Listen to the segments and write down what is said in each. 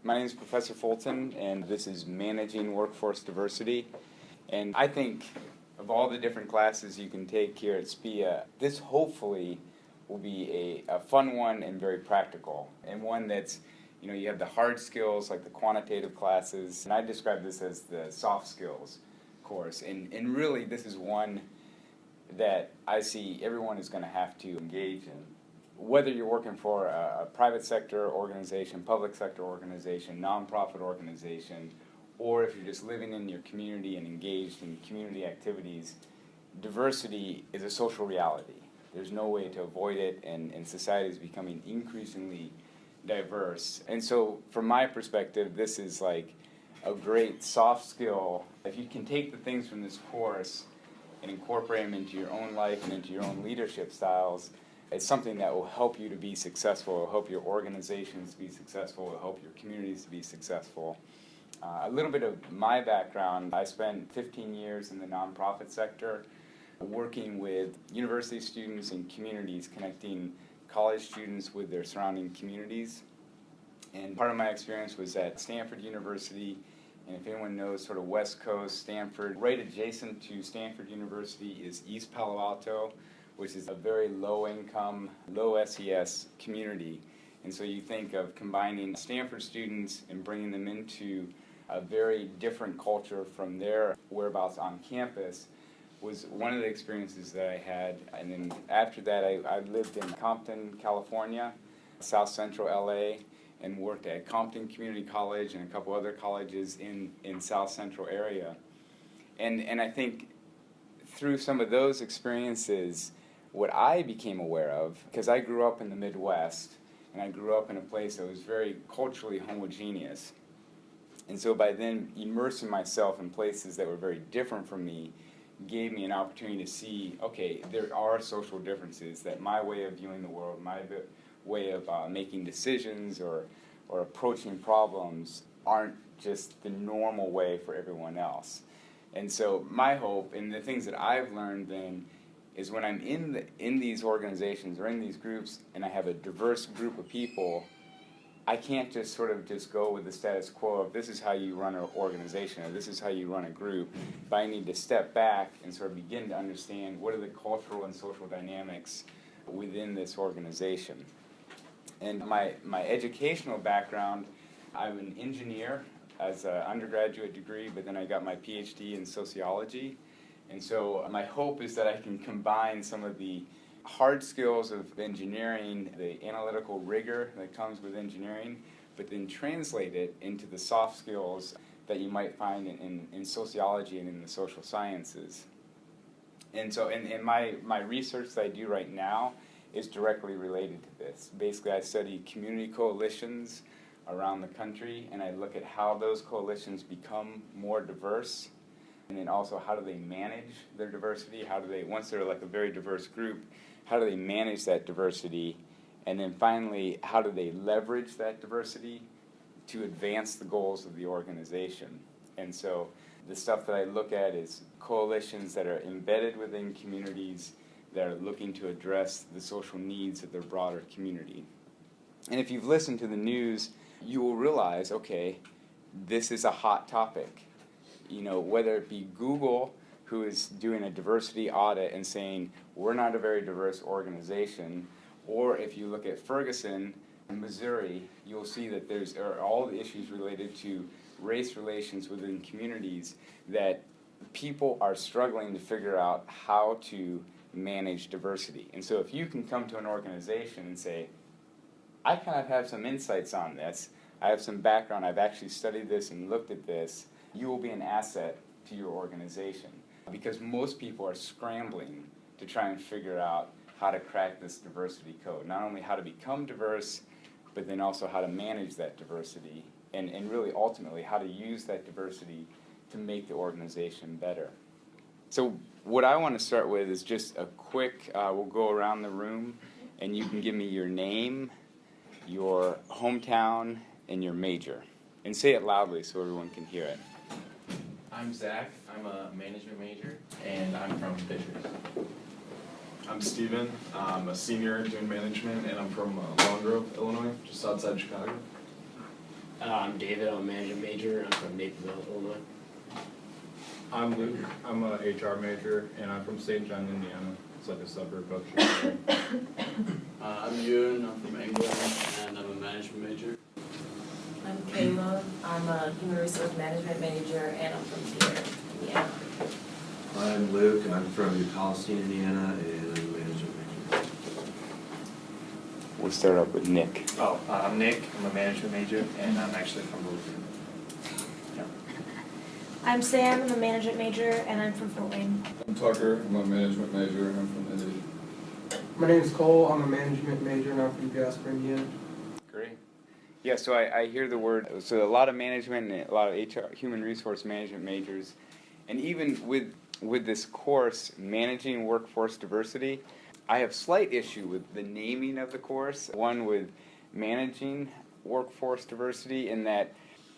My name is Professor Fulton, and this is Managing Workforce Diversity. And I think of all the different classes you can take here at SPIA, this hopefully will be a fun one and very practical, and one that's, you have the hard skills like the quantitative classes, and I describe this as the soft skills course. And really, this is one that I see everyone is going to have to engage in. Whether you're working for a private sector organization, public sector organization, nonprofit organization, or if you're just living in your community and engaged in community activities, diversity is a social reality. There's no way to avoid it, and society is becoming increasingly diverse. And so from my perspective, this is like a great soft skill. If you can take the things from this course and incorporate them into your own life and into your own leadership styles, it's something that will help you to be successful, will help your organizations to be successful, will help your communities to be successful. A little bit of my background: I spent 15 years in the nonprofit sector working with university students and communities, connecting college students with their surrounding communities. And part of my experience was at Stanford University, and if anyone knows sort of West Coast, Stanford, right adjacent to Stanford University is East Palo Alto, which is a very low-income, low SES community. And so you think of combining Stanford students and bringing them into a very different culture from their whereabouts on campus was one of the experiences that I had. And then after that, I lived in Compton, California, South Central LA, and worked at Compton Community College and a couple other colleges in South Central area. And I think through some of those experiences, what I became aware of, because I grew up in the Midwest, and I grew up in a place that was very culturally homogeneous. And so by then immersing myself in places that were very different from me gave me an opportunity to see, okay, there are social differences, that my way of viewing the world, my way of making decisions or approaching problems aren't just the normal way for everyone else. And so my hope, and the things that I've learned then, is when I'm in these organizations or in these groups and I have a diverse group of people, I can't just go with the status quo of this is how you run an organization or this is how you run a group, but I need to step back and sort of begin to understand what are the cultural and social dynamics within this organization. And my educational background, I'm an engineer as an undergraduate degree, but then I got my PhD in sociology. And so my hope is that I can combine some of the hard skills of engineering, the analytical rigor that comes with engineering, but then translate it into the soft skills that you might find in sociology and in the social sciences. And so in my research that I do right now is directly related to this. Basically, I study community coalitions around the country, and I look at how those coalitions become more diverse. And then also, how do they manage their diversity? How do they, once they're like a very diverse group, how do they manage that diversity? And then finally, how do they leverage that diversity to advance the goals of the organization? And so the stuff that I look at is coalitions that are embedded within communities that are looking to address the social needs of their broader community. And if you've listened to the news, you will realize, okay, this is a hot topic. Whether it be Google, who is doing a diversity audit and saying, we're not a very diverse organization, or if you look at Ferguson, Missouri, you'll see that there are all the issues related to race relations within communities that people are struggling to figure out how to manage diversity. And so if you can come to an organization and say, I kind of have some insights on this, I have some background, I've actually studied this and looked at this, you will be an asset to your organization, because most people are scrambling to try and figure out how to crack this diversity code. Not only how to become diverse, but then also how to manage that diversity, and really ultimately how to use that diversity to make the organization better. So what I want to start with is just a quick, we'll go around the room, and you can give me your name, your hometown, and your major. And say it loudly so everyone can hear it. I'm Zach. I'm a management major, and I'm from Fishers. I'm Steven. I'm a senior doing management, and I'm from Long Grove, Illinois, just outside Chicago. I'm David. I'm a management major. I'm from Naperville, Illinois. I'm Luke. I'm a HR major, and I'm from St. John, Indiana. It's like a suburb of Chicago. I'm Ewan, I'm from England, and I'm a management major. I'm Kayla. I'm a human resource management major, and I'm from here, Indiana. I'm Luke, and I'm from New Palestine, Indiana, and I'm a management major. We'll start up with Nick. I'm Nick. I'm a management major, and I'm actually from Louisville. I'm Sam, I'm a management major, and I'm from Fort Wayne. I'm Tucker, I'm a management major, and I'm from Indy. My name is Cole, I'm a management major, and I'm from Jasper, Indiana. Great. Yeah, so I hear the word, so a lot of management and a lot of HR, human resource management majors, and even with this course, Managing Workforce Diversity, I have slight issue with the naming of the course. One with Managing Workforce Diversity, in that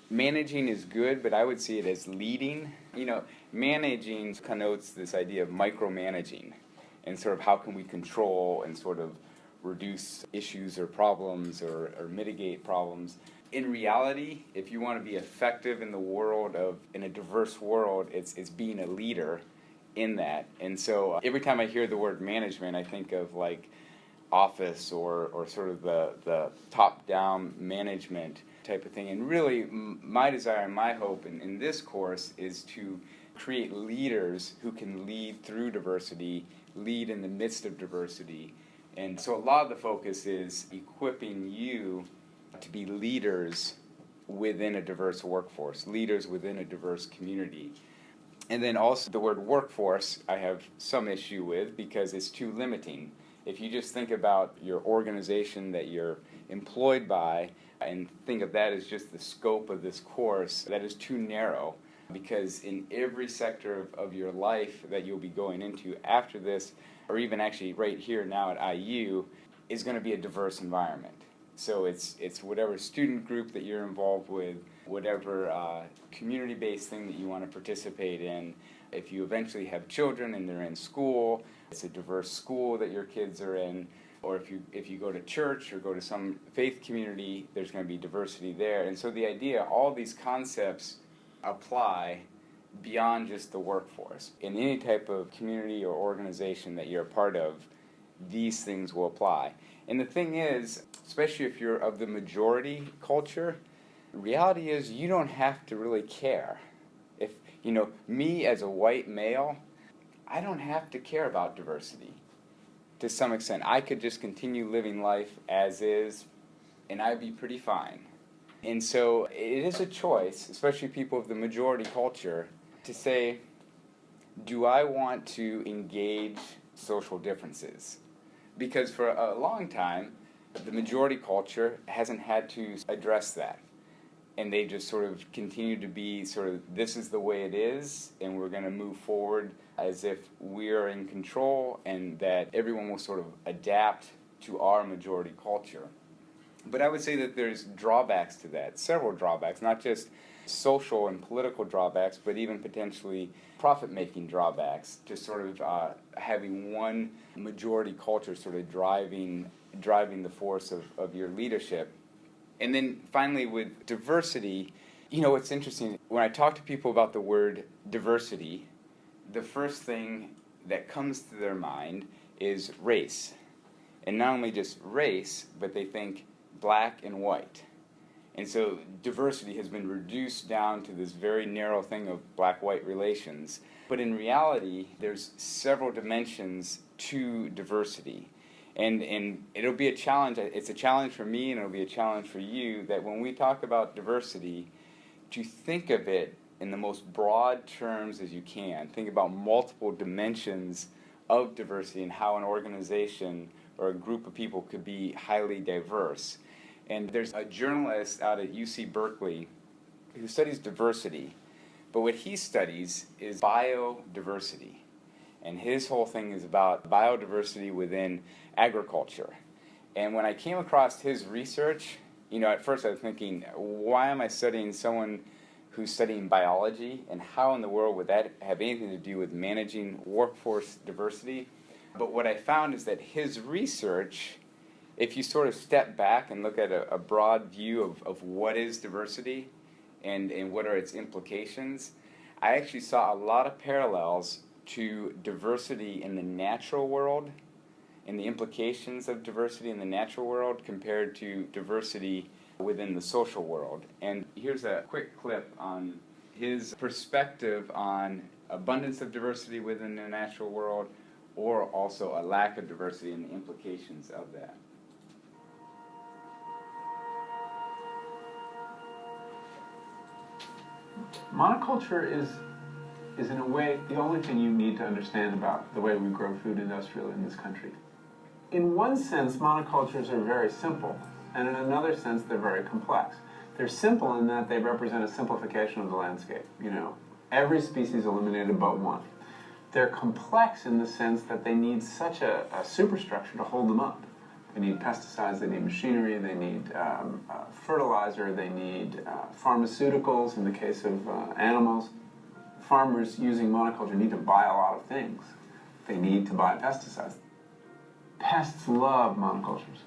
managing is good, but I would see it as leading. You know, managing connotes this idea of micromanaging and sort of how can we control and sort of reduce issues or problems or mitigate problems. In reality, if you want to be effective in the world in a diverse world, it's being a leader in that. And so every time I hear the word management, I think of like office or sort of the top-down management type of thing. And really, my desire and my hope in this course is to create leaders who can lead through diversity, lead in the midst of diversity. And so a lot of the focus is equipping you to be leaders within a diverse workforce, leaders within a diverse community. And then also the word workforce I have some issue with because it's too limiting. If you just think about your organization that you're employed by and think of that as just the scope of this course, that is too narrow, because in every sector of your life that you'll be going into after this, or even actually right here now at IU, is going to be a diverse environment. So it's whatever student group that you're involved with, whatever community-based thing that you want to participate in. If you eventually have children and they're in school, it's a diverse school that your kids are in. Or if you go to church or go to some faith community, there's going to be diversity there. And so the idea, all these concepts apply beyond just the workforce. In any type of community or organization that you're a part of, these things will apply. And the thing is, especially if you're of the majority culture, the reality is you don't have to really care. If, me as a white male, I don't have to care about diversity. To some extent, I could just continue living life as is, and I'd be pretty fine. And so it is a choice, especially people of the majority culture, to say, do I want to engage social differences? Because for a long time, the majority culture hasn't had to address that. And they just sort of continue to be sort of, this is the way it is, and we're going to move forward as if we're in control and that everyone will sort of adapt to our majority culture. But I would say that there's drawbacks to that, several drawbacks, not just social and political drawbacks, but even potentially profit-making drawbacks to sort of having one majority culture sort of driving the force of your leadership. And then finally with diversity, it's interesting, when I talk to people about the word diversity, the first thing that comes to their mind is race. And not only just race, but they think black and white. And so diversity has been reduced down to this very narrow thing of black-white relations. But in reality, there's several dimensions to diversity. And it'll be a challenge. It's a challenge for me, and it'll be a challenge for you, that when we talk about diversity, to think of it in the most broad terms as you can. Think about multiple dimensions of diversity and how an organization or a group of people could be highly diverse. And there's a journalist out at UC Berkeley who studies diversity, but what he studies is biodiversity. And his whole thing is about biodiversity within agriculture. And when I came across his research, at first I was thinking, why am I studying someone who's studying biology, and how in the world would that have anything to do with managing workforce diversity? But what I found is that his research if you sort of step back and look at a broad view of what is diversity and what are its implications, I actually saw a lot of parallels to diversity in the natural world and the implications of diversity in the natural world compared to diversity within the social world. And here's a quick clip on his perspective on abundance of diversity within the natural world, or also a lack of diversity and the implications of that. Monoculture is in a way the only thing you need to understand about the way we grow food industrially in this country. In one sense, monocultures are very simple, and in another sense, they're very complex. They're simple in that they represent a simplification of the landscape. You know, every species eliminated but one. They're complex in the sense that they need such a superstructure to hold them up. They need pesticides, they need machinery, they need fertilizer, they need pharmaceuticals in the case of animals. Farmers using monoculture need to buy a lot of things. They need to buy pesticides. Pests love monocultures.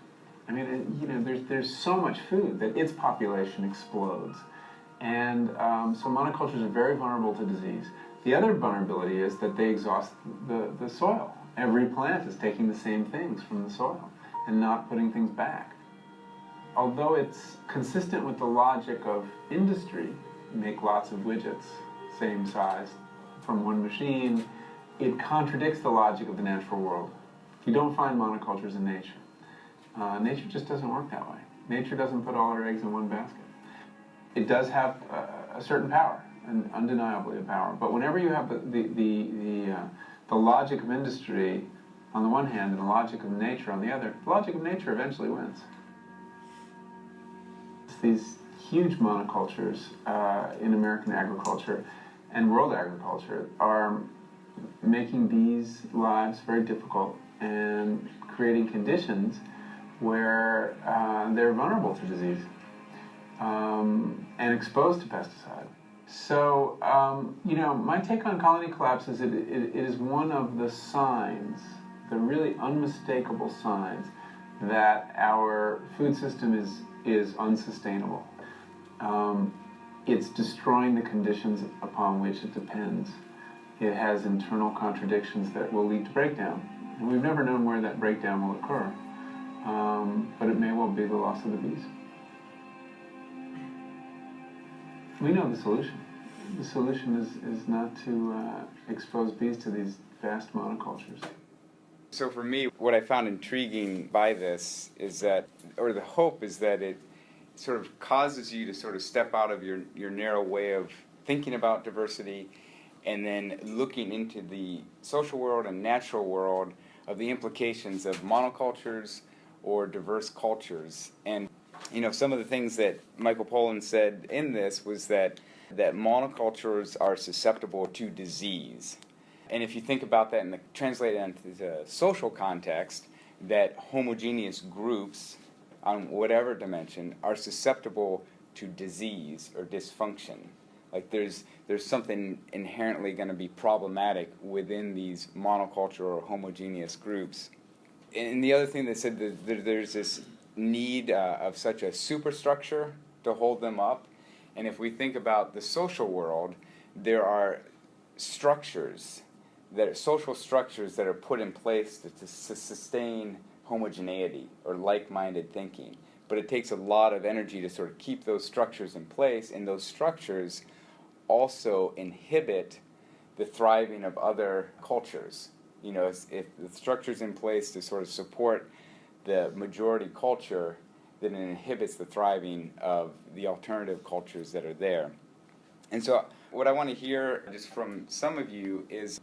I mean, you know, there's so much food that its population explodes. And so monocultures are very vulnerable to disease. The other vulnerability is that they exhaust the soil. Every plant is taking the same things from the soil and not putting things back. Although it's consistent with the logic of industry, make lots of widgets, same size, from one machine, it contradicts the logic of the natural world. You don't find monocultures in nature. Nature just doesn't work that way. Nature doesn't put all her eggs in one basket. It does have a certain power, and undeniably a power. But whenever you have the logic of industry on the one hand and the logic of nature on the other, the logic of nature eventually wins. These huge monocultures in American agriculture and world agriculture are making bees' lives very difficult and creating conditions where they're vulnerable to disease and exposed to pesticide. So, you know, my take on colony collapse is it is one of the signs, the really unmistakable signs, that our food system is unsustainable. It's destroying the conditions upon which it depends. It has internal contradictions that will lead to breakdown. And we've never known where that breakdown will occur, but it may well be the loss of the bees. We know the solution. The solution is not to expose bees to these vast monocultures. So for me, what I found intriguing by this is that, or the hope is that it sort of causes you to sort of step out of your narrow way of thinking about diversity and then looking into the social world and natural world of the implications of monocultures or diverse cultures. And, you know, some of the things that Michael Pollan said in this was that monocultures are susceptible to disease. And if you think about that and translate it into the social context, that homogeneous groups on whatever dimension are susceptible to disease or dysfunction. Like there's something inherently going to be problematic within these monoculture or homogeneous groups. And the other thing they said that there's this need of such a superstructure to hold them up. And if we think about the social world, there are structures, social structures that are put in place to sustain homogeneity or like-minded thinking. But it takes a lot of energy to sort of keep those structures in place, and those structures also inhibit the thriving of other cultures. You know, if the structure's in place to sort of support the majority culture, then it inhibits the thriving of the alternative cultures that are there. And so what I want to hear just from some of you is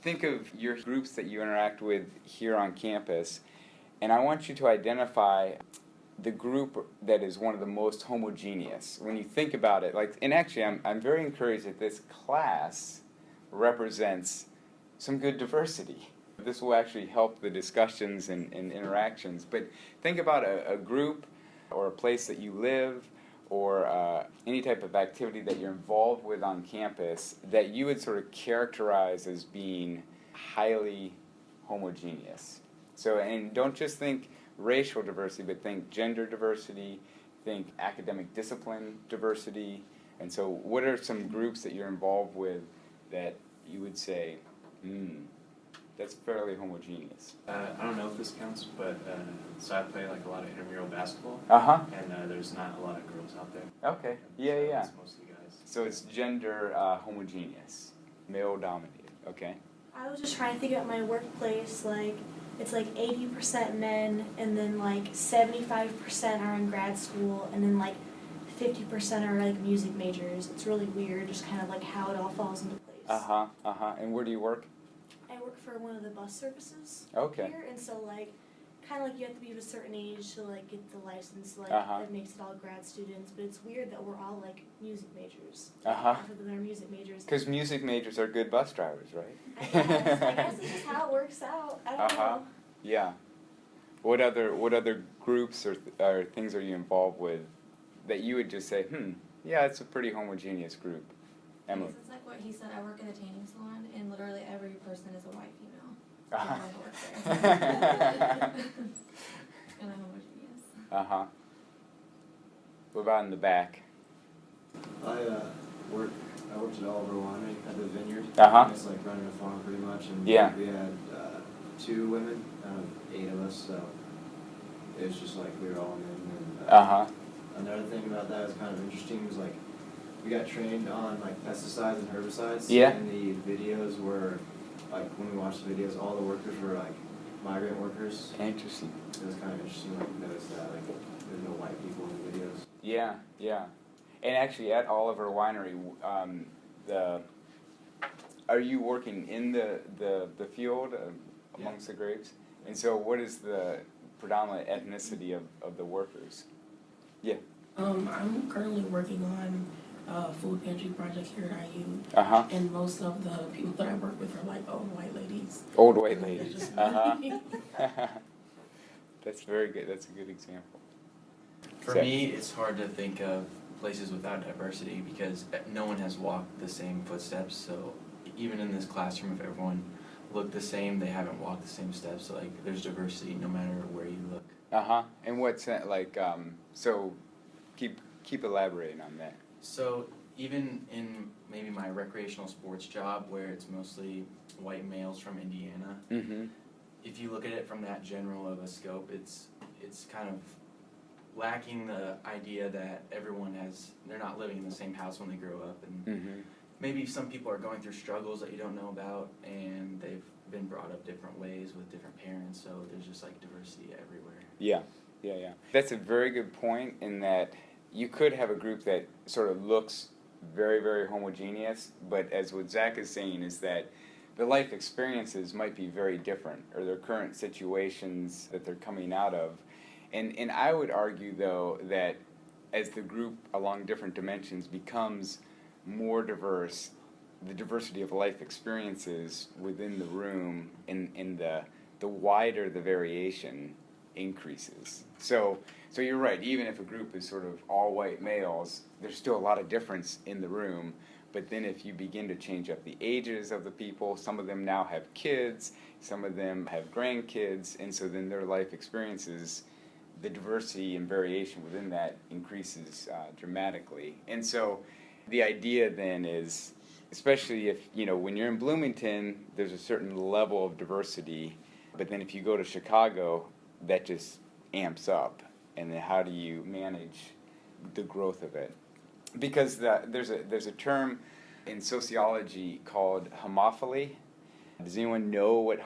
think of your groups that you interact with here on campus, and I want you to identify the group that is one of the most homogeneous. When you think about it, like, and actually I'm very encouraged that this class represents some good diversity. This will actually help the discussions and interactions. But think about a group or a place that you live or any type of activity that you're involved with on campus that you would sort of characterize as being highly homogeneous. So, and don't just think racial diversity, but think gender diversity, think academic discipline diversity. And so what are some groups that you're involved with that you would say, that's fairly homogeneous? I don't know if this counts, but so I play like a lot of intramural basketball, and there's not a lot of girls out there. Okay, yeah. It's mostly guys. So it's gender homogeneous, male dominated, okay? I was just trying to think about my workplace, like, it's like 80% men, and then like 75% are in grad school, and then like 50% are like music majors. It's really weird, just kind of like how it all falls into place. And where do you work? I work for one of the bus services Okay. here, and so like, kind of like you have to be of a certain age to like get the license, like that makes it all grad students. But it's weird that we're all like music majors. Half of them are music majors. Because music majors are good bus drivers, right? I guess it's just how it works out. I don't know. Yeah. What other groups or things are you involved with that you would just say, yeah, it's a pretty homogeneous group? Emily. It's like what he said. I work in a tanning salon, and literally every person is a white female. Everyone who works there. And I'm homogeneous. What about in the back? I worked at Oliver Winery at the vineyard. It's like running a farm pretty much, and we had 2 women out of 8 of us, so it was just like we were all men. And, another thing about that is kind of interesting was like we got trained on like pesticides and herbicides. And the videos were like when we watched the videos, all the workers were like migrant workers. Interesting. It was kind of interesting like to notice that like there's no white people in the videos. Yeah. And actually, at Oliver Winery, are you working in the field amongst the grapes? And so, what is the predominant ethnicity of the workers? Yeah. I'm currently working on a food pantry project here at IU. And most of the people that I work with are like old white ladies. Old white ladies. That's very good. That's a good example. For me, it's hard to think of places without diversity because no one has walked the same footsteps. So even in this classroom, if everyone looked the same, they haven't walked the same steps. So like, there's diversity no matter where you look. And what's that like? So keep elaborating on that. So even in maybe my recreational sports job, where it's mostly white males from Indiana, if you look at it from that general of a scope, it's kind of lacking the idea that they're not living in the same house when they grow up, and maybe some people are going through struggles that you don't know about, and they've been brought up different ways with different parents, so there's just like diversity everywhere. Yeah. That's a very good point in that you could have a group that sort of looks very, very homogeneous, but as what Zach is saying is that the life experiences might be very different, or their current situations that they're coming out of. And I would argue, though, that as the group along different dimensions becomes more diverse, the diversity of life experiences within the room and the wider the variation increases. So you're right, even if a group is sort of all white males, there's still a lot of difference in the room. But then if you begin to change up the ages of the people, some of them now have kids, some of them have grandkids, and so then their life experiences, the diversity and variation within that increases dramatically. And so the idea then is, especially if, when you're in Bloomington, there's a certain level of diversity, but then if you go to Chicago, that just amps up. And then how do you manage the growth of it? Because there's a term in sociology called homophily. Does anyone know what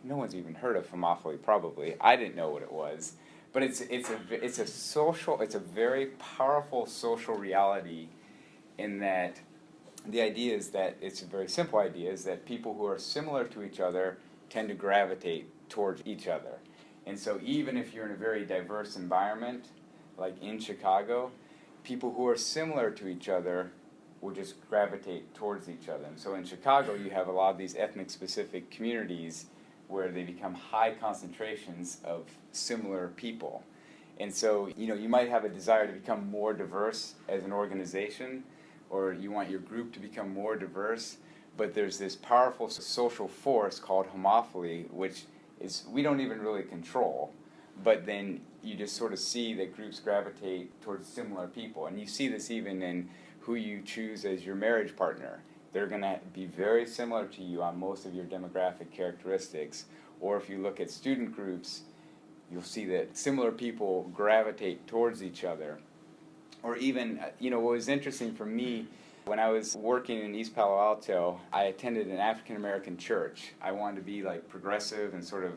no one's even heard of homophily, probably. I didn't know what it was. But it's a very powerful social reality in that the idea is that it's a very simple idea, is that people who are similar to each other tend to gravitate towards each other. And so even if you're in a very diverse environment, like in Chicago, people who are similar to each other will just gravitate towards each other. And so in Chicago, you have a lot of these ethnic-specific communities where they become high concentrations of similar people. And so, you might have a desire to become more diverse as an organization, or you want your group to become more diverse, but there's this powerful social force called homophily, which we don't even really control, but then you just sort of see that groups gravitate towards similar people. And you see this even in who you choose as your marriage partner. They're going to be very similar to you on most of your demographic characteristics. Or if you look at student groups, you'll see that similar people gravitate towards each other. Or even, what was interesting for me, when I was working in East Palo Alto, I attended an African American church. I wanted to be like progressive and sort of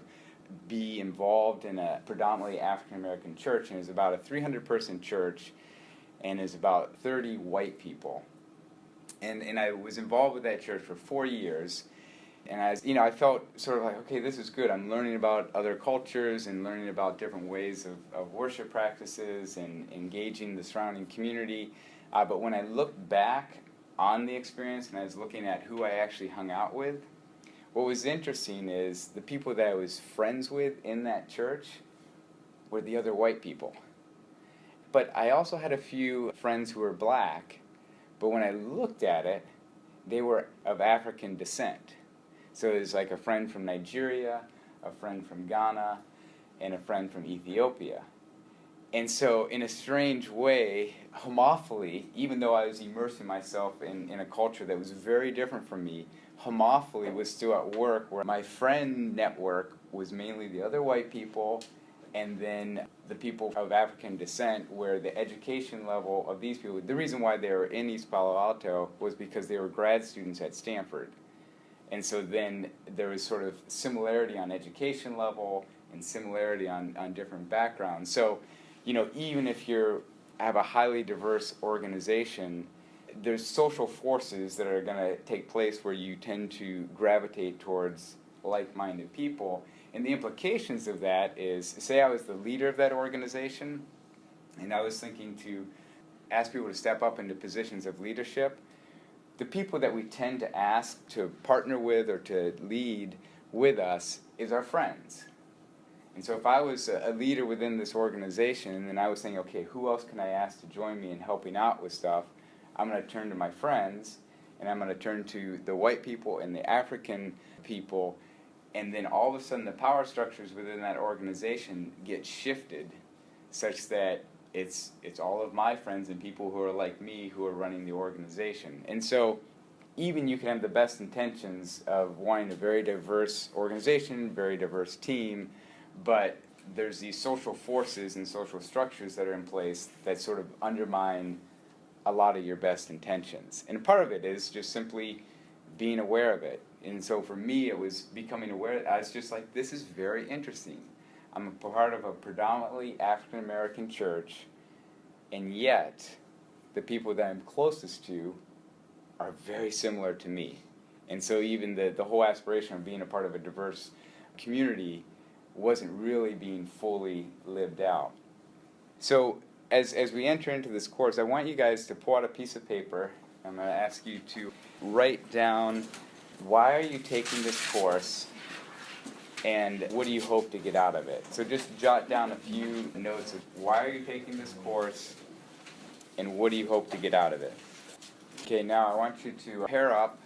be involved in a predominantly African American church, and it was about a 300-person church, and it was about 30 white people. And I was involved with that church for 4 years, and I felt sort of like, okay, this is good. I'm learning about other cultures and learning about different ways of worship practices and engaging the surrounding community. But when I looked back on the experience and I was looking at who I actually hung out with, what was interesting is the people that I was friends with in that church were the other white people. But I also had a few friends who were black, but when I looked at it, they were of African descent. So it was like a friend from Nigeria, a friend from Ghana, and a friend from Ethiopia. And so in a strange way, homophily, even though I was immersing myself in a culture that was very different from me, homophily was still at work, where my friend network was mainly the other white people, and then the people of African descent, where the education level of these people, the reason why they were in East Palo Alto was because they were grad students at Stanford. And so then there was sort of similarity on education level and similarity on different backgrounds. So, even if you have a highly diverse organization, there's social forces that are going to take place where you tend to gravitate towards like-minded people. And the implications of that is, say I was the leader of that organization, and I was thinking to ask people to step up into positions of leadership, the people that we tend to ask to partner with or to lead with us is our friends. And so if I was a leader within this organization, and then I was saying, okay, who else can I ask to join me in helping out with stuff, I'm going to turn to my friends, and I'm going to turn to the white people and the African people, and then all of a sudden the power structures within that organization get shifted such that it's all of my friends and people who are like me who are running the organization. And so even you can have the best intentions of wanting a very diverse organization, very diverse team, but there's these social forces and social structures that are in place that sort of undermine a lot of your best intentions. And part of it is just simply being aware of it. And so for me, it was becoming aware. I was just like, this is very interesting. I'm a part of a predominantly African American church, and yet the people that I'm closest to are very similar to me. And so even the whole aspiration of being a part of a diverse community wasn't really being fully lived out. So as we enter into this course, I want you guys to pull out a piece of paper. I'm going to ask you to write down, why are you taking this course, and what do you hope to get out of it? So just jot down a few notes of why are you taking this course, and what do you hope to get out of it? Okay, now I want you to pair up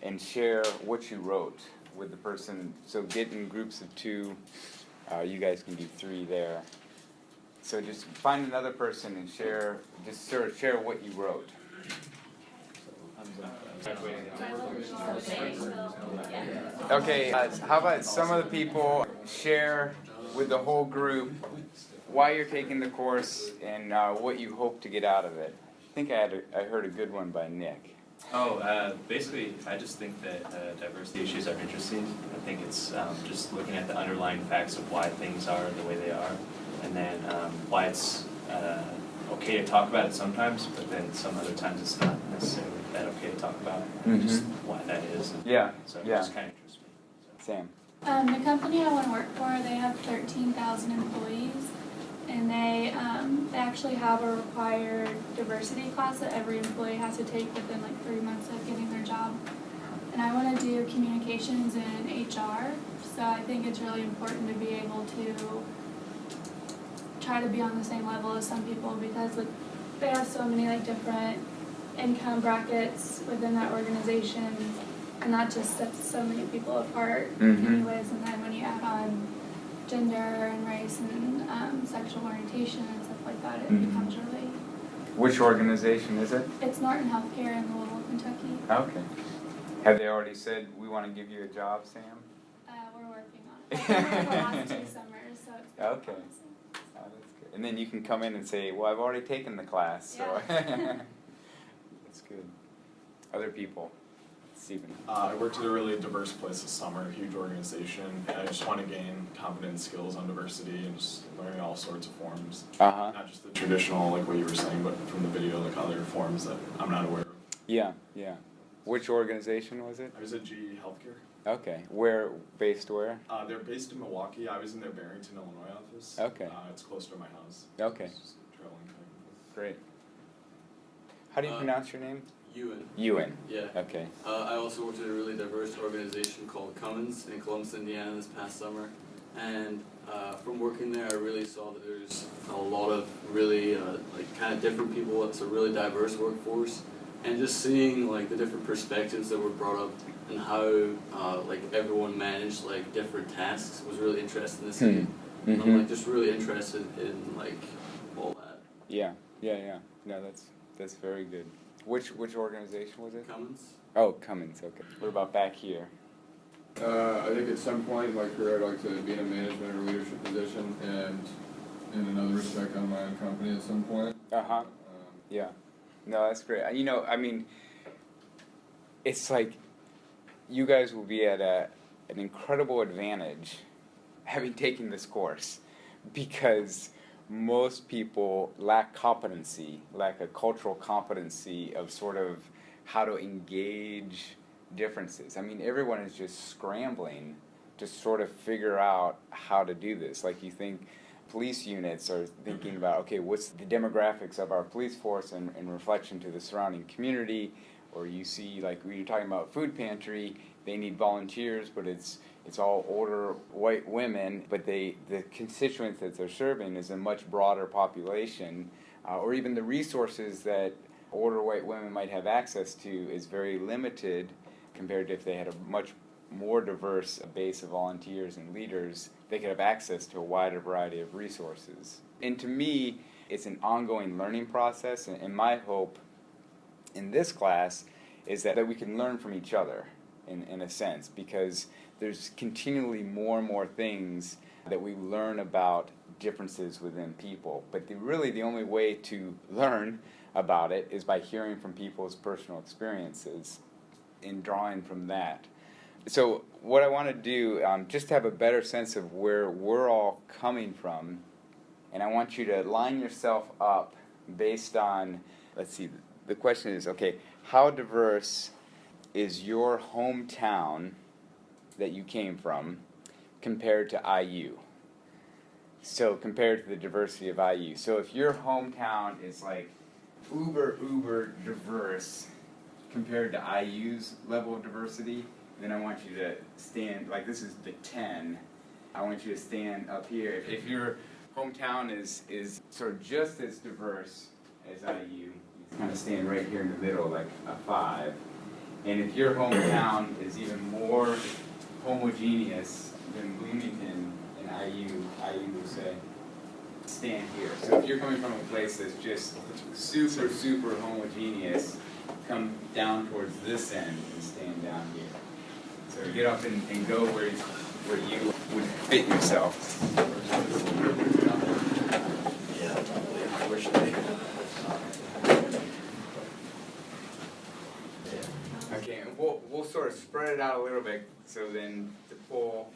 and share what you wrote with the person. So get in groups of 2. You guys can do 3 there. So just find another person and share what you wrote. Okay, how about some of the people share with the whole group why you're taking the course and what you hope to get out of it. I think I heard a good one by Nick. Basically, I just think that diversity issues are interesting. I think it's just looking at the underlying facts of why things are the way they are, and then why it's okay to talk about it sometimes, but then some other times it's not necessarily that okay to talk about it, and just why that is. And so it just kind of interests me. So. Sam. The company I want to work for, they have 13,000 employees, and they actually have a required diversity class that every employee has to take within like 3 months of getting their job. And I want to do communications and HR, so I think it's really important to be able to try to be on the same level as some people, because like they have so many like different income brackets within that organization, and that just sets so many people apart anyways. And then when you add on gender and race and sexual orientation and stuff like that, it Mhm. becomes really. Which organization is it? It's Norton Healthcare in Louisville, Kentucky. Okay. Have they already said, we want to give you a job, Sam? We're working on it. I've been working the last 2 summers, so it's been Okay. promising. Oh, that's good. And then you can come in and say, well, I've already taken the class, so. That's good. Other people? Stephen? I worked at a really diverse place this summer, a huge organization, and I just want to gain confidence skills on diversity and just learning all sorts of forms. Uh-huh. Not just the traditional, like what you were saying, but from the video, like other forms that I'm not aware of. Yeah, yeah. Which organization was it? I was at GE Healthcare. Okay. Where, based where? They're based in Milwaukee. I was in their Barrington, Illinois office. Okay. It's close to my house. Okay. It's just traveling time. Great. How do you pronounce your name? Ewan. Ewan. Yeah. Okay. I also worked at a really diverse organization called Cummins in Columbus, Indiana this past summer. And from working there, I really saw that there's a lot of really like kind of different people. It's a really diverse workforce. And just seeing like the different perspectives that were brought up and how like everyone managed like different tasks was really interesting to see. Mm-hmm. And I'm like just really interested in like all that. Yeah, yeah, yeah. No, that's very good. Which organization was it? Cummins. Oh, Cummins, okay. What about back here? I think at some point in my career I'd like to be in a management or leadership position, and in another respect on my own company at some point. Uh-huh. Yeah. No, that's great. You know, I mean, it's like you guys will be at an incredible advantage having taken this course, because most people lack competency, lack a cultural competency of sort of how to engage differences. I mean, everyone is just scrambling to sort of figure out how to do this. Like, you think police units are thinking about, okay, what's the demographics of our police force in reflection to the surrounding community? Or you see, like, when you're talking about food pantry, they need volunteers, but it's all older white women, but the constituents that they're serving is a much broader population, or even the resources that older white women might have access to is very limited compared to if they had a much more diverse base of volunteers and leaders. They could have access to a wider variety of resources. And to me, it's an ongoing learning process, and my hope in this class is that we can learn from each other in a sense, because there's continually more and more things that we learn about differences within people. But really the only way to learn about it is by hearing from people's personal experiences and drawing from that. So what I want to do, just to have a better sense of where we're all coming from, and I want you to line yourself up based on, let's see, the question is, okay, how diverse is your hometown that you came from compared to IU? So compared to the diversity of IU. So if your hometown is like uber diverse compared to IU's level of diversity, then I want you to stand, like this is the 10, I want you to stand up here. If your hometown is sort of just as diverse as IU, you kind of stand right here in the middle, like a 5. And if your hometown is even more homogeneous than Bloomington and IU will say, stand here. So if you're coming from a place that's just super homogeneous, come down towards this end and stand down here. So get up and go where you would fit yourself. Yeah, I wish they Okay, and we'll sort of spread it out a little bit, so then to pull,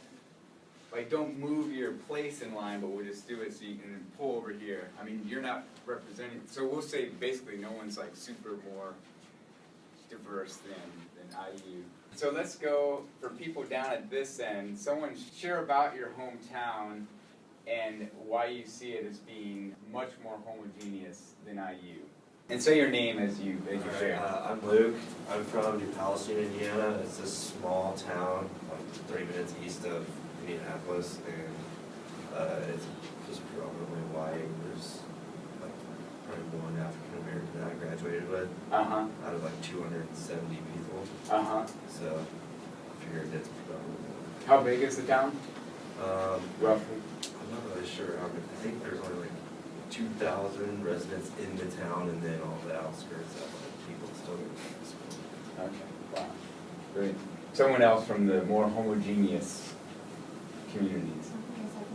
like, don't move your place in line, but we'll just do it so you can pull over here. I mean, you're not representing, so we'll say basically no one's like super more diverse than IU. So let's go for people down at this end. Someone share about your hometown and why you see it as being much more homogeneous than IU. And say your name as you share. I'm Luke. I'm from New Palestine, Indiana. It's a small town, like 3 minutes east of Indianapolis, and it's just predominantly white. There's like probably one African American that I graduated with out of like 270 people. So I figured it's predominantly. How big is the town? Roughly? I'm not really sure. I think there's only like 2,000 residents in the town, and then all the outskirts have like people still in the school. Okay, wow, great. Someone else from the more homogeneous communities.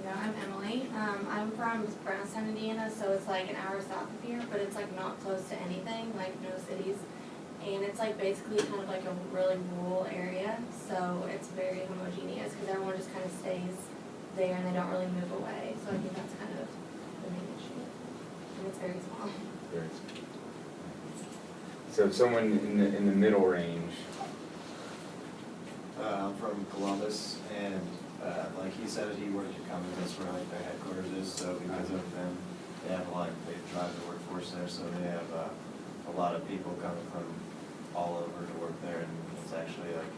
I'm Emily. I'm from Brownstown, Indiana, so it's like an hour south of here, but it's like not close to anything, like no cities. And it's like basically kind of like a really rural area, so it's very homogeneous because everyone just kind of stays there and they don't really move away. So I think that's kind of the main issue. And it's very small. Very small. So someone in the middle range. I'm from Columbus, and like he said, he worked at Cummins, that's where like their headquarters is, so because of them, they have they drive the workforce there, so they have a lot of people coming from all over to work there, and it's actually like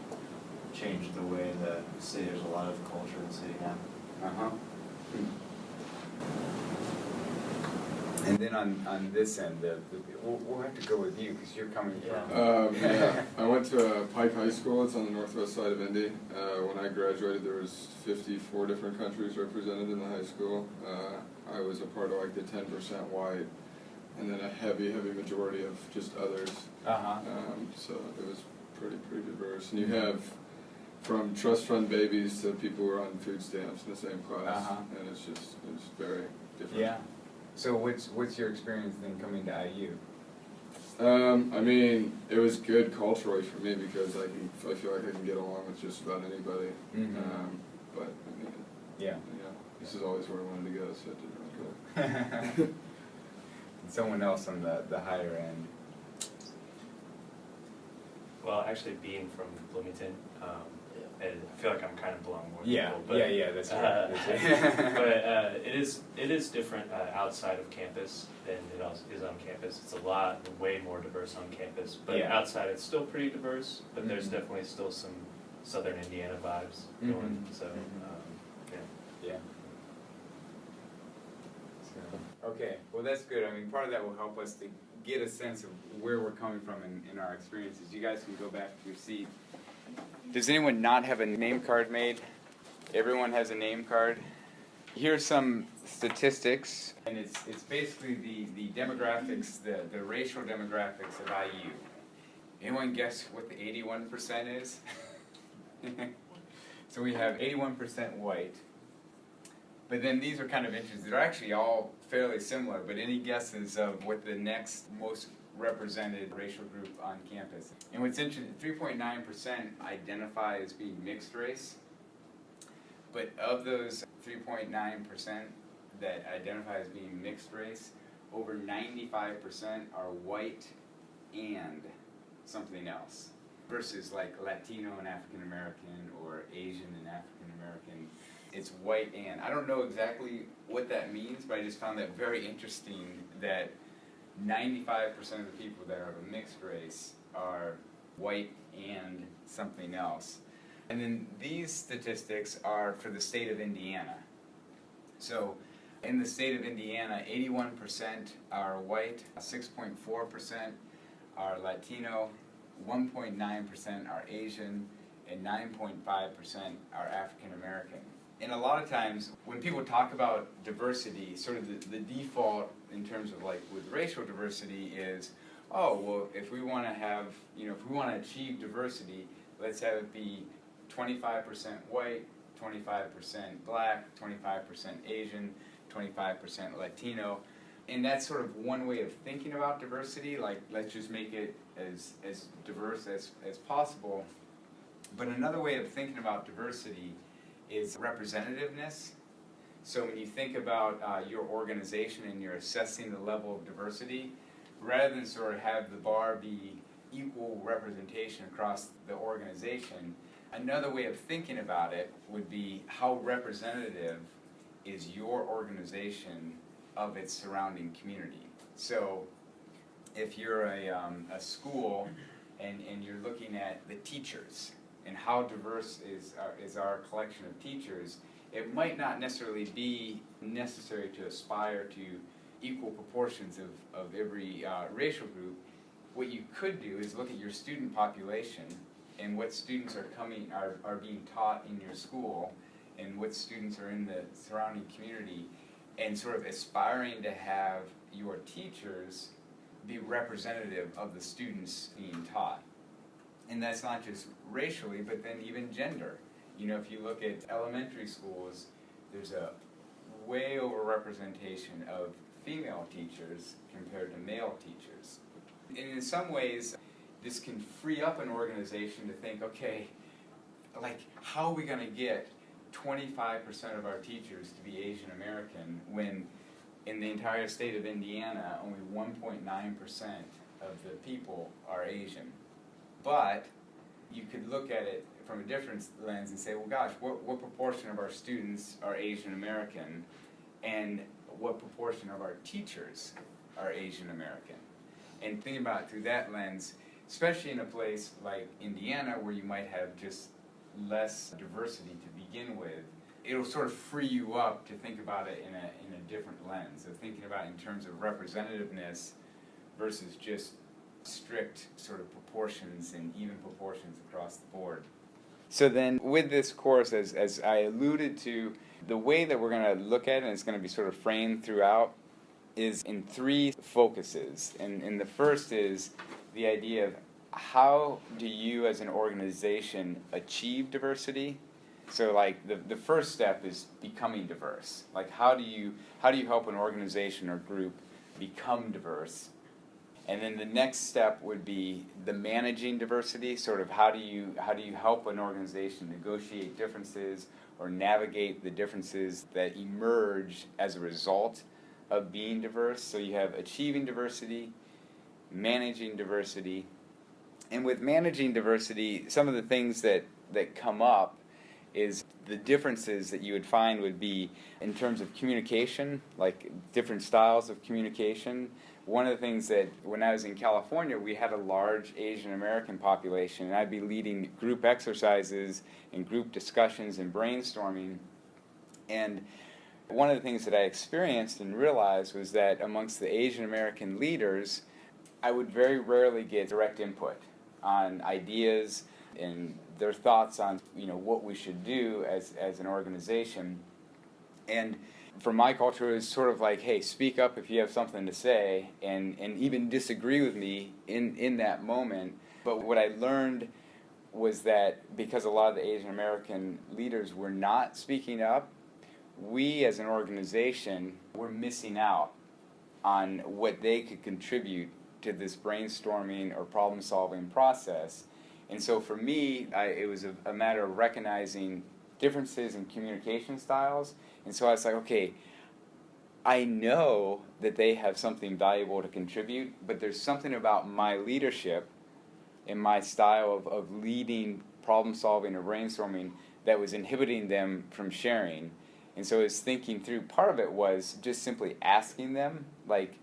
changed the way the city, there's a lot of culture in the city now. Uh-huh. And then on this end, we'll have to go with you because you're coming from. Yeah, I went to Pike High School. It's on the northwest side of Indy. When I graduated, there was 54 different countries represented in the high school. I was a part of like the 10% white, and then a heavy majority of just others. So it was pretty diverse. And you have from trust fund babies to people who are on food stamps in the same class, and it's very different. Yeah. So what's your experience then coming to IU? I mean, it was good culturally for me because I feel like I can get along with just about anybody. But I mean, yeah, this is always where I wanted to go, so it didn't really go. Someone else on the higher end. Well, actually, being from Bloomington, I feel like I'm kind of blowing more. Yeah, people, but, that's right. But it is different outside of campus than it is on campus. It's way more diverse on campus. But outside, it's still pretty diverse. But there's definitely still some Southern Indiana vibes going. So, yeah. So, okay, well that's good. I mean, part of that will help us to get a sense of where we're coming from in our experiences. You guys can go back to your seat. Does anyone not have a name card made? Everyone has a name card. Here's some statistics, and it's basically the demographics, the racial demographics of IU. Anyone guess what the 81% is? So we have 81% white, but then these are kind of interesting. They're actually all fairly similar, but any guesses of what the next most represented racial group on campus? And what's interesting, 3.9% identify as being mixed race, but of those 3.9% that identify as being mixed race, over 95% are white and something else, versus like Latino and African American or Asian and African American. It's white and. I don't know exactly what that means, but I just found that very interesting that 95% of the people that are of a mixed race are white and something else. And then these statistics are for the state of Indiana. So in the state of Indiana, 81% are white, 6.4% are Latino, 1.9% are Asian, and 9.5% are African American. And a lot of times when people talk about diversity, sort of the default in terms of like with racial diversity is, oh, well, if we want to have, if we want to achieve diversity, let's have it be 25% white, 25% black, 25% Asian, 25% Latino. And that's sort of one way of thinking about diversity, like let's just make it as diverse as possible. But another way of thinking about diversity is representativeness. So when you think about your organization and you're assessing the level of diversity, rather than sort of have the bar be equal representation across the organization, another way of thinking about it would be how representative is your organization of its surrounding community. So if you're a school and you're looking at the teachers and how diverse is our collection of teachers, it might not necessarily be necessary to aspire to equal proportions of every racial group. What you could do is look at your student population and what students are being taught in your school, and what students are in the surrounding community, and sort of aspiring to have your teachers be representative of the students being taught. And that's not just racially, but then even gender. You know, if you look at elementary schools, there's a way over-representation of female teachers compared to male teachers. And in some ways, this can free up an organization to think, okay, like, how are we going to get 25% of our teachers to be Asian American when in the entire state of Indiana, only 1.9% of the people are Asian? But you could look at it from a different lens and say, well, gosh, what proportion of our students are Asian American, and what proportion of our teachers are Asian American? And think about it through that lens, especially in a place like Indiana where you might have just less diversity to begin with, it'll sort of free you up to think about it in a different lens, of thinking about it in terms of representativeness versus just strict sort of proportions and even proportions across the board. So then with this course, as I alluded to, the way that we're going to look at it, and it's going to be sort of framed throughout, is in three focuses. And the first is the idea of how do you as an organization achieve diversity? So like the first step is becoming diverse. Like how do you help an organization or group become diverse? And then the next step would be the managing diversity, sort of how do you help an organization negotiate differences or navigate the differences that emerge as a result of being diverse. So you have achieving diversity, managing diversity. And with managing diversity, some of the things that come up is the differences that you would find would be in terms of communication, like different styles of communication. One of the things that when I was in California, we had a large Asian American population, and I'd be leading group exercises and group discussions and brainstorming. And one of the things that I experienced and realized was that amongst the Asian American leaders, I would very rarely get direct input on ideas and their thoughts on, what we should do as an organization. And for my culture, it was sort of like, hey, speak up if you have something to say, and even disagree with me in that moment. But what I learned was that because a lot of the Asian American leaders were not speaking up, we as an organization were missing out on what they could contribute to this brainstorming or problem-solving process. And so for me, it was a matter of recognizing differences in communication styles. And so I was like, okay, I know that they have something valuable to contribute, but there's something about my leadership and my style of leading problem-solving or brainstorming that was inhibiting them from sharing. And so I was thinking through, part of it was just simply asking them, like,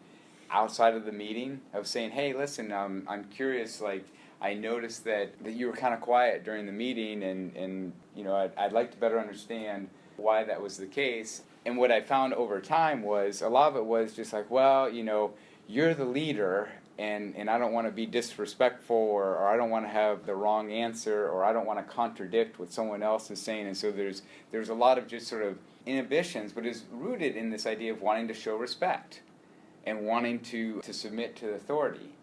outside of the meeting, of saying, hey, listen, I'm curious, like, I noticed that you were kind of quiet during the meeting, and I'd like to better understand why that was the case. And what I found over time was, a lot of it was just like, well, you're the leader, and I don't want to be disrespectful, or I don't want to have the wrong answer, or I don't want to contradict what someone else is saying. And so there's a lot of just sort of inhibitions, but it's rooted in this idea of wanting to show respect and wanting to submit to authority.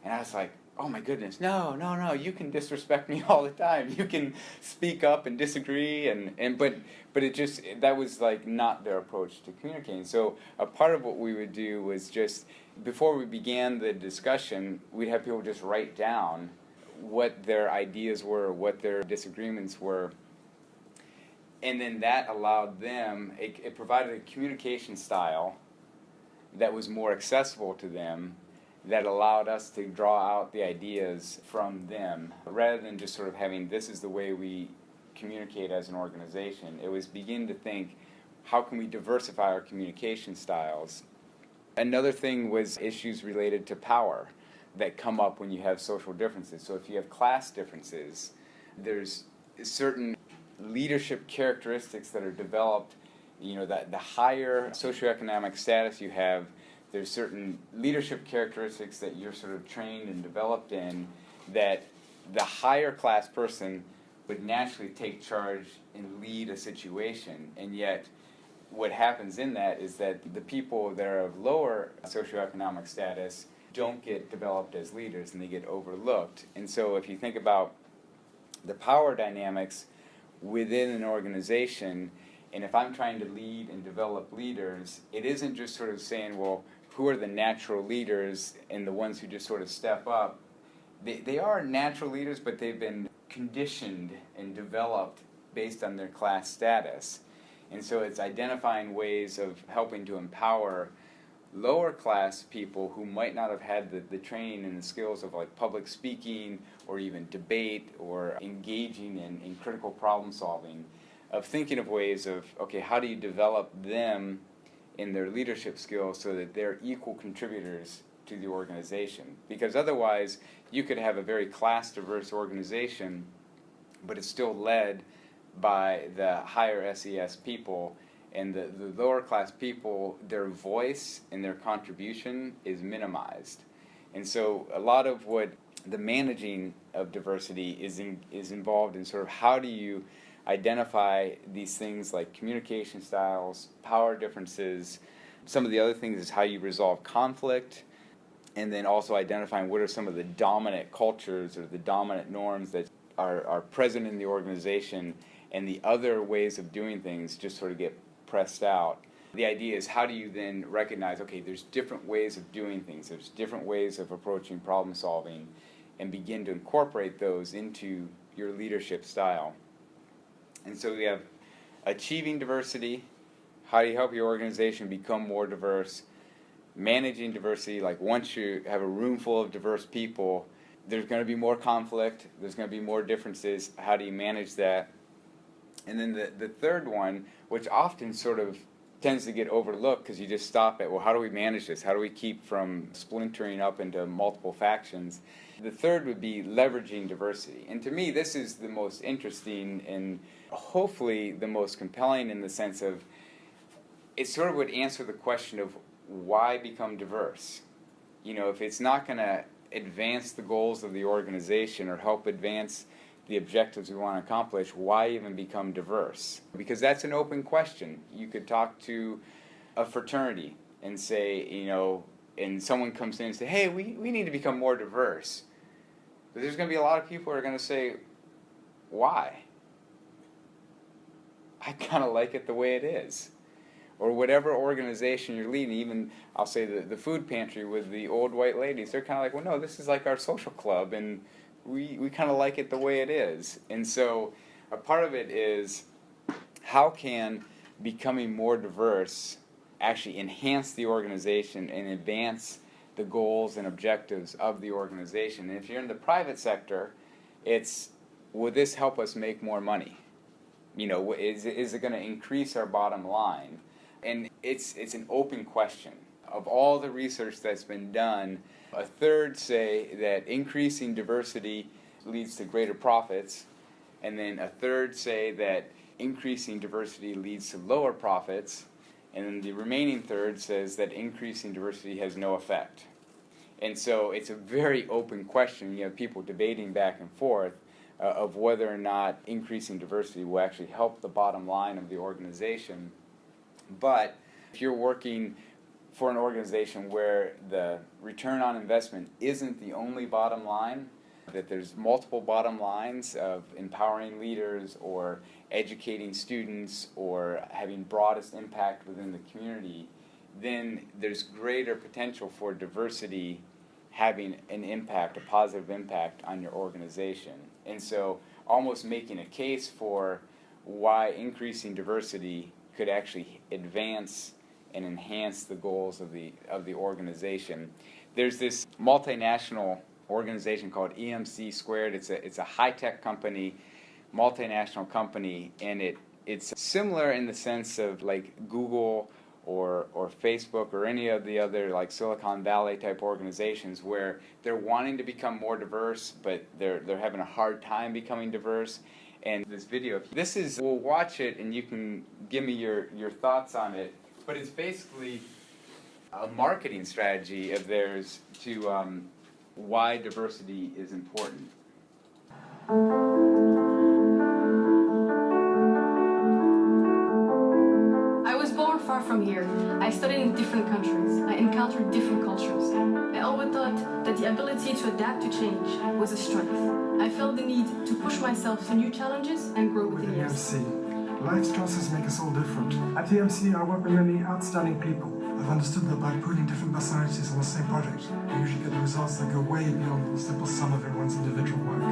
And I was like, oh my goodness, no, you can disrespect me all the time. You can speak up and disagree, but it just, that was like not their approach to communicating. So a part of what we would do was just, before we began the discussion, we'd have people just write down what their ideas were, what their disagreements were. And then that allowed them, it provided a communication style that was more accessible to them, that allowed us to draw out the ideas from them, rather than just sort of having, this is the way we communicate as an organization. It was begin to think, how can we diversify our communication styles? Another thing was issues related to power that come up when you have social differences. So if you have class differences, there's certain leadership characteristics that are developed, that the higher socioeconomic status you have, there's certain leadership characteristics that you're sort of trained and developed in, that the higher class person would naturally take charge and lead a situation, and yet what happens in that is that the people that are of lower socioeconomic status don't get developed as leaders and they get overlooked. And so if you think about the power dynamics within an organization, and if I'm trying to lead and develop leaders, it isn't just sort of saying, well, who are the natural leaders and the ones who just sort of step up. They are natural leaders, but they've been conditioned and developed based on their class status. And so it's identifying ways of helping to empower lower class people who might not have had the training and the skills of like public speaking or even debate or engaging in critical problem solving, of thinking of ways of, okay, how do you develop them in their leadership skills so that they're equal contributors to the organization? Because otherwise you could have a very class diverse organization, but it's still led by the higher SES people, and the lower class people, their voice and their contribution is minimized. And so a lot of what the managing of diversity is involved in sort of how do you identify these things like communication styles, power differences. Some of the other things is how you resolve conflict, and then also identifying what are some of the dominant cultures or the dominant norms that are present in the organization, and the other ways of doing things just sort of get pressed out. The idea is how do you then recognize, okay, there's different ways of doing things, there's different ways of approaching problem solving, and begin to incorporate those into your leadership style. And so we have achieving diversity, how do you help your organization become more diverse, managing diversity, like once you have a room full of diverse people, there's going to be more conflict, there's going to be more differences, how do you manage that? And then the third one, which often sort of tends to get overlooked because you just stop at, well, how do we manage this? How do we keep from splintering up into multiple factions? The third would be leveraging diversity. And to me, this is the most interesting and hopefully the most compelling in the sense of it sort of would answer the question of why become diverse? You know, if it's not going to advance the goals of the organization or help advance the objectives we want to accomplish, why even become diverse? Because that's an open question. You could talk to a fraternity and say, you know, and someone comes in and say, hey, we need to become more diverse. But there's going to be a lot of people who are going to say, why? I kind of like it the way it is. Or whatever organization you're leading, even I'll say the food pantry with the old white ladies, they're kind of like, well, no, this is like our social club, and we kind of like it the way it is. And so a part of it is how can becoming more diverse actually enhance the organization and advance the goals and objectives of the organization. And if you're in the private sector, it's, will this help us make more money? You know, is it going to increase our bottom line? And it's an open question. Of all the research that's been done, a third say that increasing diversity leads to greater profits, and then a third say that increasing diversity leads to lower profits, and then the remaining third says that increasing diversity has no effect. And so it's a very open question. You have people debating back and forth of whether or not increasing diversity will actually help the bottom line of the organization. But if you're working for an organization where the return on investment isn't the only bottom line, that there's multiple bottom lines of empowering leaders or educating students or having broadest impact within the community, then there's greater potential for diversity having an impact, a positive impact on your organization. And so almost making a case for why increasing diversity could actually advance and enhance the goals of the organization. There's this multinational organization called EMC Squared. It's a high-tech company, multinational company, and it's similar in the sense of like Google or Facebook or any of the other like Silicon Valley type organizations where they're wanting to become more diverse, but they're having a hard time becoming diverse. And this video, we'll watch it and you can give me your thoughts on it. But it's basically a marketing strategy of theirs to why diversity is important. from here. I studied in different countries. I encountered different cultures. I always thought that the ability to adapt to change was a strength. I felt the need to push myself to new challenges and grow with the years. EMC, life's choices make us all different. At EMC, I work with many outstanding people. I've understood that by putting different personalities on the same project, we usually get the results that go way beyond the simple sum of everyone's individual work.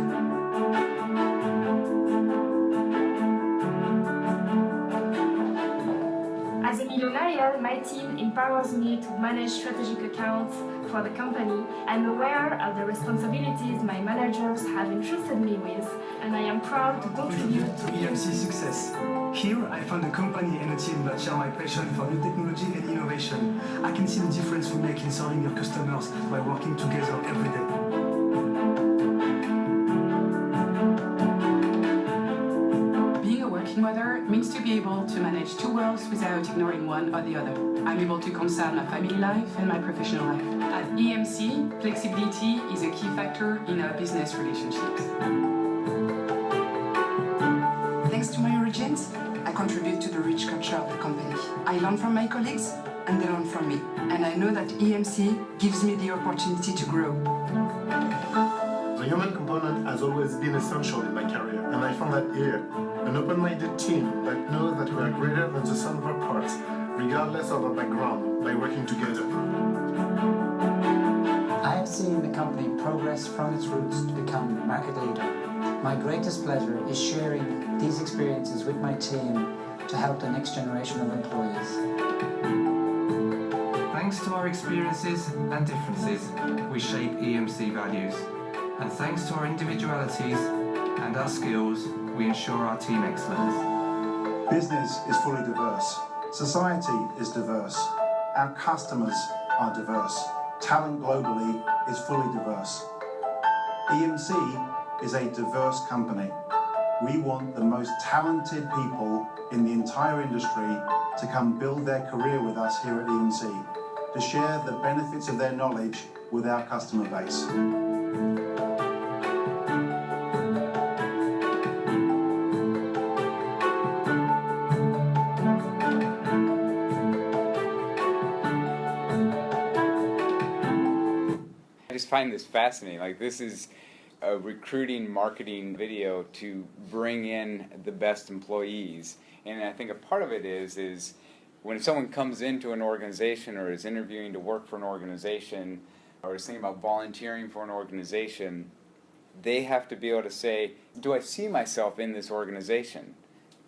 As a millionaire, my team empowers me to manage strategic accounts for the company. I'm aware of the responsibilities my managers have entrusted me with, and I am proud to contribute to EMC's success. Here, I found a company and a team that share my passion for new technology and innovation. I can see the difference we make in serving your customers by working together every day. Being a working mother means to be able to manage two worlds without ignoring one or the other. I'm able to conciliate my family life and my professional life. At EMC, flexibility is a key factor in our business relationships. Thanks to my origins, I contribute to the rich culture of the company. I learn from my colleagues and they learn from me. And I know that EMC gives me the opportunity to grow. The human component has always been essential in my career, and I found that here. An open-minded team that knows that we are greater than the sum of our parts, regardless of our background, by working together. I have seen the company progress from its roots to become market leader. My greatest pleasure is sharing these experiences with my team to help the next generation of employees. Thanks to our experiences and differences, we shape EMC values. And thanks to our individualities and our skills, we ensure our team excellence. Business is fully diverse. Society is diverse. Our customers are diverse. Talent globally is fully diverse. EMC is a diverse company. We want the most talented people in the entire industry to come build their career with us here at EMC, to share the benefits of their knowledge with our customer base. I just find this fascinating. Like, this is a recruiting marketing video to bring in the best employees. And I think a part of it is when someone comes into an organization or is interviewing to work for an organization or is thinking about volunteering for an organization, they have to be able to say, do I see myself in this organization?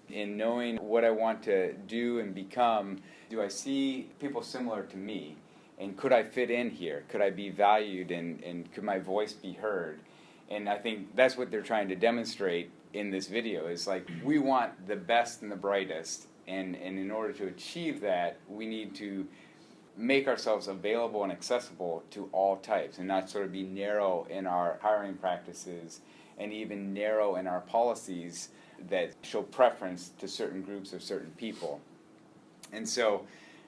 In knowing what I want to do and become, do I see people similar to me? And could I fit in here? Could I be valued and could my voice be heard? And I think that's what they're trying to demonstrate in this video is like, we want the best and the brightest. And in order to achieve that, we need to make ourselves available and accessible to all types and not sort of be narrow in our hiring practices and even narrow in our policies that show preference to certain groups or certain people. And so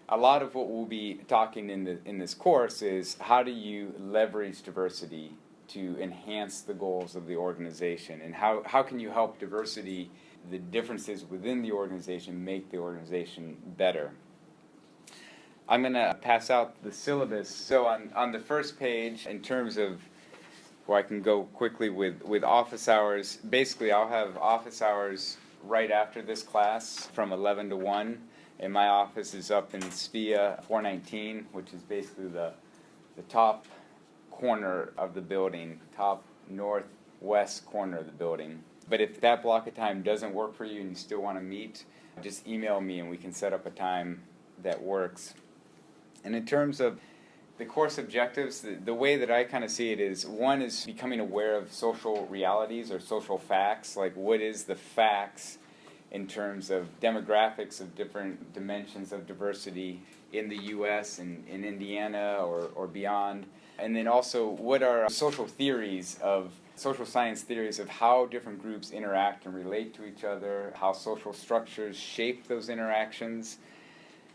a lot of what we'll be talking in this course is how do you leverage diversity to enhance the goals of the organization, and how can you help diversity, the differences within the organization, make the organization better. I'm going to pass out the syllabus. So on the first page, in terms of where I can go quickly with office hours, basically I'll have office hours right after this class from 11 to 1. And my office is up in SPIA 419, which is basically the top corner of the building, top northwest corner of the building. But if that block of time doesn't work for you and you still want to meet, just email me and we can set up a time that works. And in terms of the course objectives, the way that I kind of see it is, one is becoming aware of social realities or social facts, like what is the facts in terms of demographics of different dimensions of diversity in the U.S. and in Indiana or beyond. And then also, what are social science theories of how different groups interact and relate to each other, how social structures shape those interactions.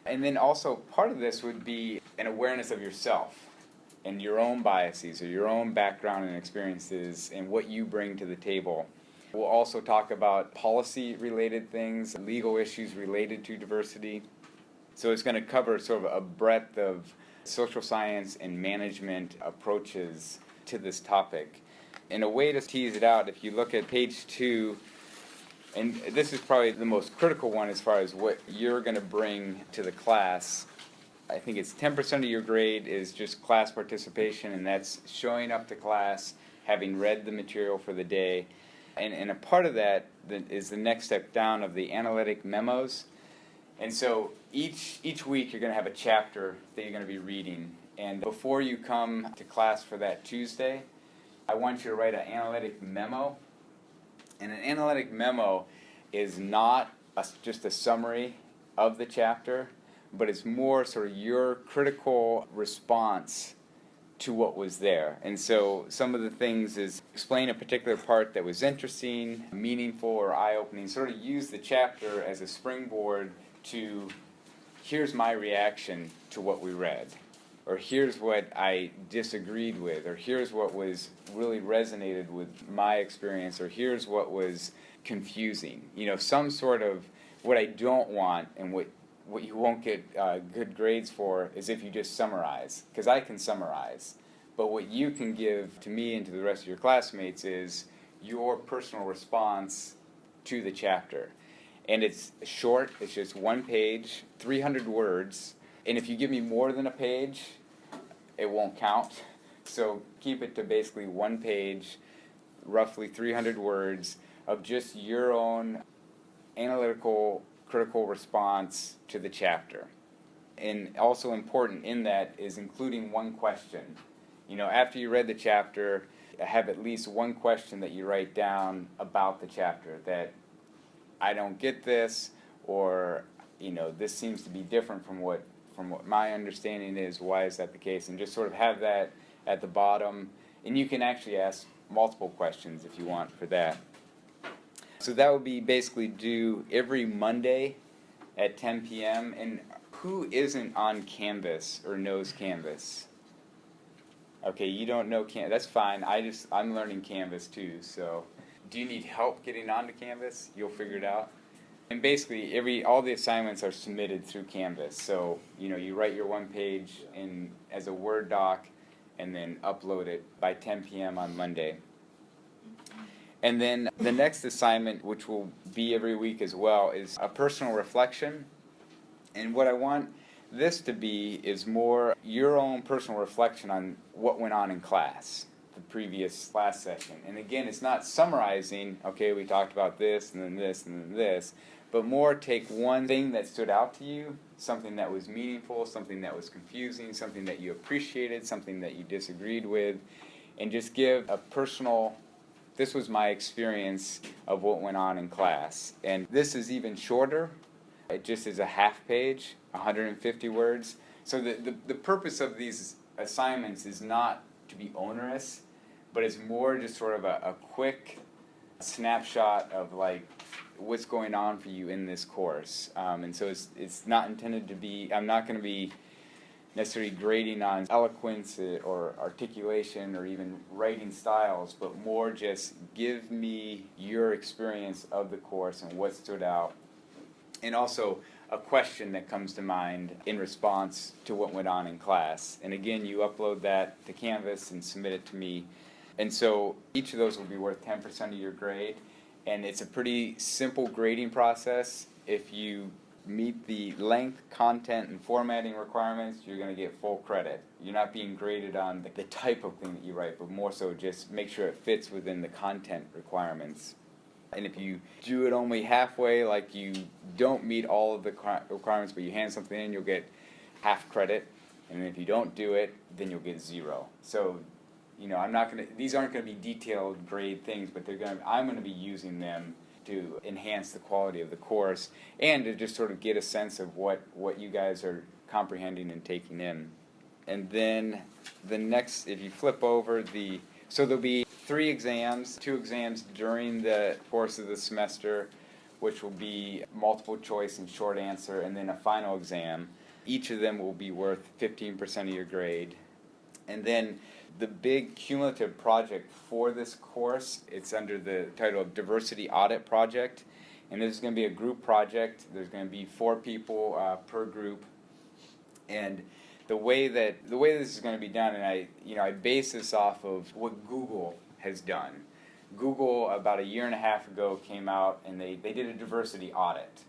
And then also, part of this would be an awareness of yourself and your own biases or your own background and experiences and what you bring to the table. We'll also talk about policy-related things, legal issues related to diversity. So it's going to cover sort of a breadth of social science and management approaches to this topic. And a way to tease it out, if you look at page 2, and this is probably the most critical one as far as what you're going to bring to the class. I think it's 10% of your grade is just class participation, and that's showing up to class, having read the material for the day. And a part of that is the next step down of the analytic memos. And so each week you're going to have a chapter that you're going to be reading. And before you come to class for that Tuesday, I want you to write an analytic memo. And an analytic memo is not just a summary of the chapter, but it's more sort of your critical response to what was there. And so some of the things is explain a particular part that was interesting, meaningful, or eye-opening. Sort of use the chapter as a springboard to, here's my reaction to what we read, or here's what I disagreed with, or here's what was really resonated with my experience, or here's what was confusing. You know, some sort of, what I don't want and what you won't get good grades for is if you just summarize, because I can summarize. But what you can give to me and to the rest of your classmates is your personal response to the chapter. And it's short, it's just 1 page, 300 words, and if you give me more than a page, it won't count. So keep it to basically 1 page, roughly 300 words, of just your own analytical, critical response to the chapter. And also important in that is including one question. You know, after you read the chapter, have at least one question that you write down about the chapter that I don't get this, or, you know, this seems to be different from what my understanding is. Why is that the case? And just sort of have that at the bottom. And you can actually ask multiple questions if you want for that. So that would be basically due every Monday at 10 p.m. And who isn't on Canvas or knows Canvas? Okay, you don't know Canvas. That's fine. I'm learning Canvas too. So, do you need help getting onto Canvas? You'll figure it out. And basically, all the assignments are submitted through Canvas. So, you know, you write your 1 page as a Word doc, and then upload it by 10 p.m. on Monday. And then the next assignment, which will be every week as well, is a personal reflection. And what I want this to be is more your own personal reflection on what went on in class, the previous class session. And again, it's not summarizing, okay, we talked about this, and then this, and then this, but more take one thing that stood out to you, something that was meaningful, something that was confusing, something that you appreciated, something that you disagreed with, and just give a personal, this was my experience of what went on in class. And this is even shorter. It just is a half page, 150 words. So the purpose of these assignments is not to be onerous, but it's more just sort of a quick snapshot of like what's going on for you in this course. And so it's not intended to be, I'm not going to be necessarily grading on eloquence or articulation or even writing styles, but more just give me your experience of the course and what stood out. And also a question that comes to mind in response to what went on in class. And again, you upload that to Canvas and submit it to me. And so each of those will be worth 10% of your grade. And it's a pretty simple grading process. If you meet the length, content, and formatting requirements, you're going to get full credit. You're not being graded on the type of thing that you write, but more so just make sure it fits within the content requirements. And if you do it only halfway, like you don't meet all of the requirements, but you hand something in, you'll get half credit. And if you don't do it, then you'll get 0. So, you know, these aren't going to be detailed grade things, but I'm going to be using them to enhance the quality of the course and to just sort of get a sense of what you guys are comprehending and taking in. And then the next, if you flip over so there'll be 3 exams, 2 exams during the course of the semester, which will be multiple choice and short answer, and then a final exam. Each of them will be worth 15% of your grade. And then the big cumulative project for this course, it's under the title of Diversity Audit Project, And this is going to be a group project. There's going to be 4 people per group. And the way this is going to be done, and I base this off of what Google has done. Google, about a year and a half ago, came out and they did a diversity audit.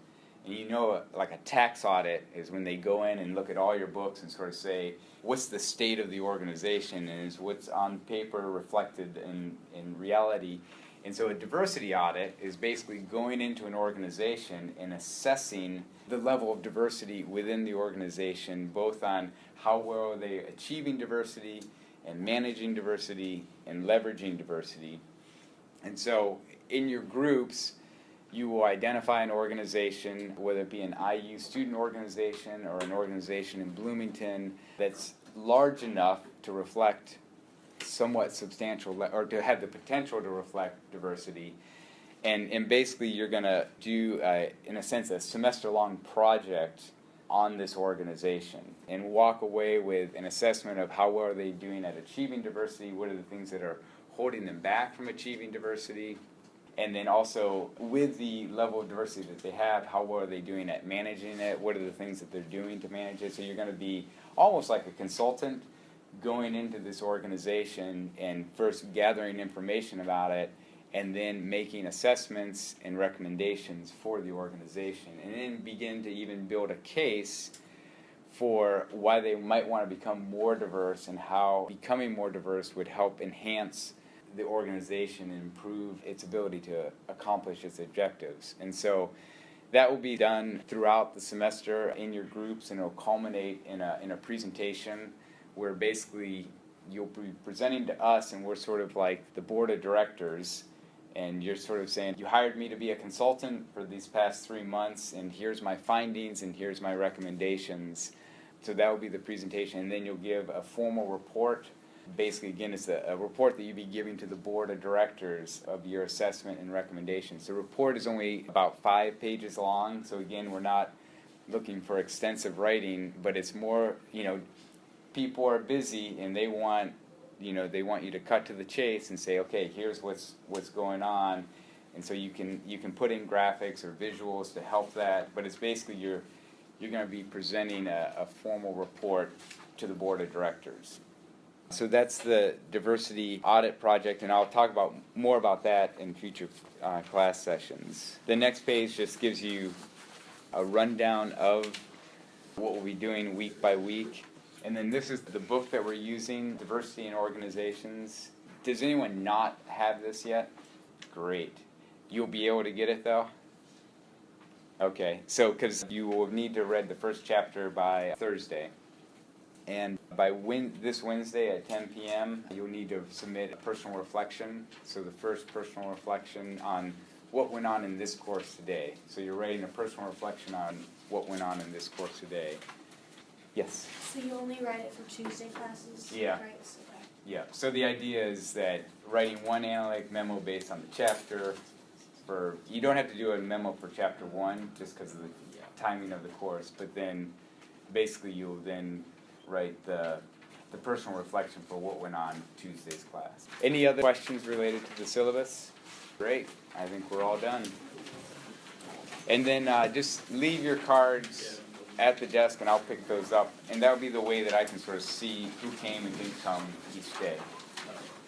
And like a tax audit is when they go in and look at all your books and sort of say, what's the state of the organization, and is what's on paper reflected in reality. And so a diversity audit is basically going into an organization and assessing the level of diversity within the organization, both on how well are they achieving diversity and managing diversity and leveraging diversity. And so in your groups, you will identify an organization, whether it be an IU student organization or an organization in Bloomington, that's large enough to reflect somewhat substantial, or to have the potential to reflect diversity. And basically you're going to do, in a sense, a semester-long project on this organization and walk away with an assessment of how well are they doing at achieving diversity, what are the things that are holding them back from achieving diversity, and then also with the level of diversity that they have, how well are they doing at managing it, what are the things that they're doing to manage it. So you're going to be almost like a consultant going into this organization and first gathering information about it, and then making assessments and recommendations for the organization, and then begin to even build a case for why they might want to become more diverse and how becoming more diverse would help enhance the organization and improve its ability to accomplish its objectives. And so that will be done throughout the semester in your groups, and it will culminate in a presentation where basically you'll be presenting to us, and we're sort of like the board of directors, and you're sort of saying, you hired me to be a consultant for these past 3 months, and here's my findings, and here's my recommendations. So that will be the presentation, and then you'll give a formal report. Basically, again, it's a report that you'll be giving to the board of directors of your assessment and recommendations. The report is only about 5 pages long, so again, we're not looking for extensive writing, but it's more, people are busy and they want you to cut to the chase and say, okay, here's what's going on, and so you can put in graphics or visuals to help that. But it's basically you're going to be presenting a formal report to the board of directors. So that's the diversity audit project, and I'll talk more about that in future class sessions. The next page just gives you a rundown of what we'll be doing week by week. And then this is the book that we're using, Diversity in Organizations. Does anyone not have this yet? Great. You'll be able to get it, though? Okay, so because you will need to read the first chapter by Thursday. And by this Wednesday at 10 p.m., you'll need to submit a personal reflection. So the first personal reflection on what went on in this course today. So you're writing a personal reflection on what went on in this course today. Yes? So you only write it for Tuesday classes? Yeah. Right? Okay. Yeah. So the idea is that writing one analytic memo based on the chapter. You don't have to do a memo for chapter 1 just because of the timing of the course, but then basically you'll then write the personal reflection for what went on Tuesday's class. Any other questions related to the syllabus? Great. I think we're all done. And then just leave your cards at the desk and I'll pick those up. And that'll be the way that I can sort of see who came and didn't come each day.